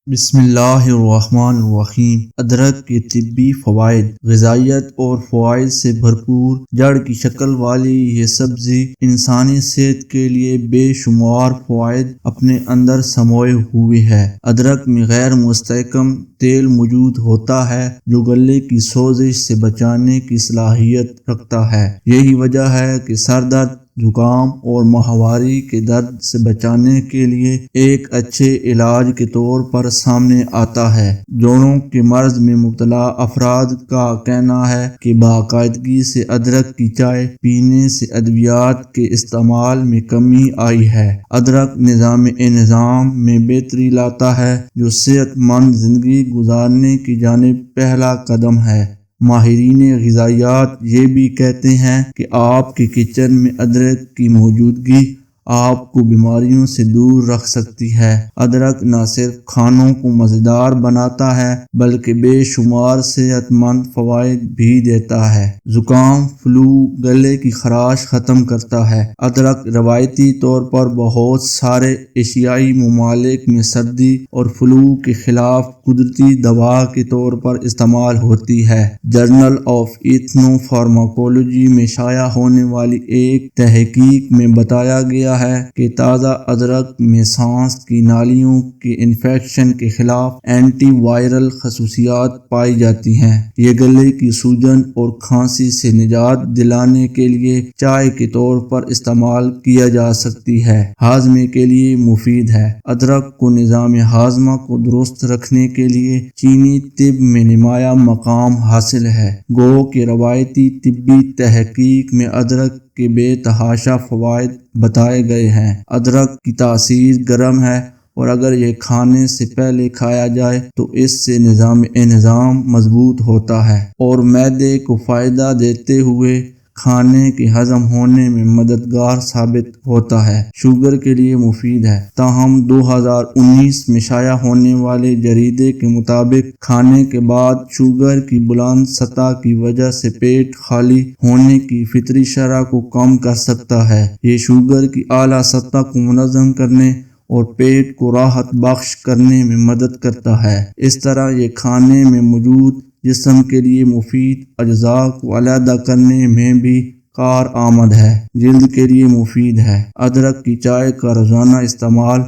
بسم اللہ الرحمن الرحیم۔ ادرک کے طبی فوائد۔ غذائیت اور فوائد سے بھرپور جڑ کی شکل والی یہ سبزی انسانی صحت کے لیے بے شمار فوائد اپنے اندر سموئے ہوئی ہے۔ ادرک میں غیر مستحکم تیل موجود ہوتا ہے جو گلے کی سوزش سے بچانے کی صلاحیت رکھتا ہے۔ یہی وجہ ہے کہ سر درد، زکام اور ماہواری کے درد سے بچانے کے لیے ایک اچھے علاج کے طور پر سامنے آتا ہے۔ جوڑوں کے مرض میں مبتلا افراد کا کہنا ہے کہ باقاعدگی سے ادرک کی چائے پینے سے ادویات کے استعمال میں کمی آئی ہے۔ ادرک نظام انہضام میں بہتری لاتا ہے جو صحت مند زندگی گزارنے کی جانب پہلا قدم ہے۔ ماہرین غذائیات یہ بھی کہتے ہیں کہ آپ کے کچن میں ادرک کی موجودگی آپ کو بیماریوں سے دور رکھ سکتی ہے۔ ادرک نہ صرف کھانوں کو مزیدار بناتا ہے بلکہ بے شمار صحت مند فوائد بھی دیتا ہے۔ زکام، فلو، گلے کی خراش ختم کرتا ہے۔ ادرک روایتی طور پر بہت سارے ایشیائی ممالک میں سردی اور فلو کے خلاف قدرتی دوا کے طور پر استعمال ہوتی ہے۔ جرنل آف ایتھنو فارماکولوجی میں شائع ہونے والی ایک تحقیق میں بتایا گیا ہے کہ تازہ ادرک میں سانس کی نالیوں کے انفیکشن کے خلاف اینٹی وائرل خصوصیات پائی جاتی ہیں۔ یہ گلے کی سوجن اور کھانسی سے نجات دلانے کے لیے چائے کے طور پر استعمال کیا جا سکتی ہے۔ ہاضمے کے لیے مفید ہے۔ ادرک کو نظام ہاضمہ کو درست رکھنے کے لیے چینی طب میں نمایاں مقام حاصل ہے۔ گو کہ روایتی طبی تحقیق میں ادرک کے بے تحاشا فوائد بتائے گئے ہیں۔ ادرک کی تاثیر گرم ہے اور اگر یہ کھانے سے پہلے کھایا جائے تو اس سے نظام انہضام مضبوط ہوتا ہے اور معدے کو فائدہ دیتے ہوئے کھانے کے ہضم ہونے میں مددگار ثابت ہوتا ہے۔ شوگر کے لیے مفید ہے۔ تاہم 2019 میں شائع ہونے والے جریدے کے مطابق کھانے کے بعد شوگر کی بلند سطح کی وجہ سے پیٹ خالی ہونے کی فطری شرح کو کم کر سکتا ہے۔ یہ شوگر کی اعلیٰ سطح کو منظم کرنے اور پیٹ کو راحت بخش کرنے میں مدد کرتا ہے۔ اس طرح یہ کھانے میں موجود جسم کے لیے مفید اجزاء کو علیحدہ کرنے میں بھی کارآمد ہے۔ جلد کے لیے مفید ہے۔ ادرک کی چائے کا روزانہ استعمال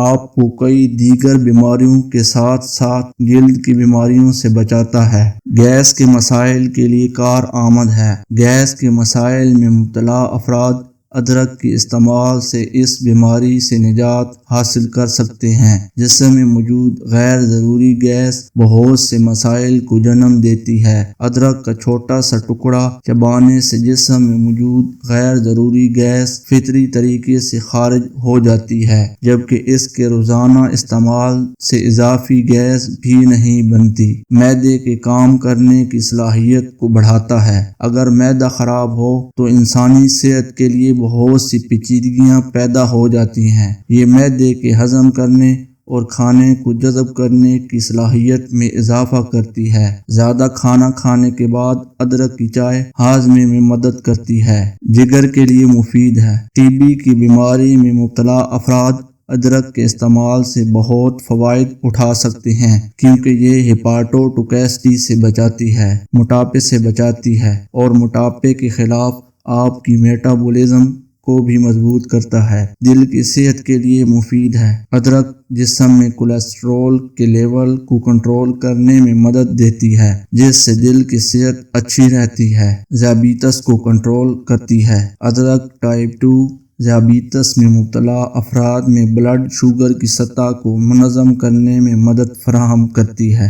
آپ کو کئی دیگر بیماریوں کے ساتھ ساتھ جلد کی بیماریوں سے بچاتا ہے۔ گیس کے مسائل کے لیے کارآمد ہے۔ گیس کے مسائل میں مبتلا افراد ادرک کے استعمال سے اس بیماری سے نجات حاصل کر سکتے ہیں۔ جسم میں موجود غیر ضروری گیس بہت سے مسائل کو جنم دیتی ہے۔ ادرک کا چھوٹا سا ٹکڑا چبانے سے جسم میں موجود غیر ضروری گیس فطری طریقے سے خارج ہو جاتی ہے جبکہ اس کے روزانہ استعمال سے اضافی گیس بھی نہیں بنتی۔ معدے کے کام کرنے کی صلاحیت کو بڑھاتا ہے۔ اگر معدہ خراب ہو تو انسانی صحت کے لیے بہت سی پیچیدگیاں پیدا ہو جاتی ہیں۔ یہ معدے کے ہضم کرنے اور کھانے کو جذب کرنے کی صلاحیت میں اضافہ کرتی ہے۔ زیادہ کھانا کھانے کے بعد ادرک کی چائے ہاضمے میں مدد کرتی ہے۔ جگر کے لیے مفید ہے۔ ٹی بی کی بیماری میں مبتلا افراد ادرک کے استعمال سے بہت فوائد اٹھا سکتے ہیں کیونکہ یہ ہیپاٹوٹوکسٹی سے بچاتی ہے، موٹاپے سے بچاتی ہے اور موٹاپے کے خلاف آپ کی میٹابولزم کو بھی مضبوط کرتا ہے۔ دل کی صحت کے لیے مفید ہے۔ ادرک جسم میں کولیسٹرول کے لیول کو کنٹرول کرنے میں مدد دیتی ہے جس سے دل کی صحت اچھی رہتی ہے۔ ذیابیطس کو کنٹرول کرتی ہے۔ ادرک ٹائپ 2 ذیابیطس میں مبتلا افراد میں بلڈ شوگر کی سطح کو منظم کرنے میں مدد فراہم کرتی ہے۔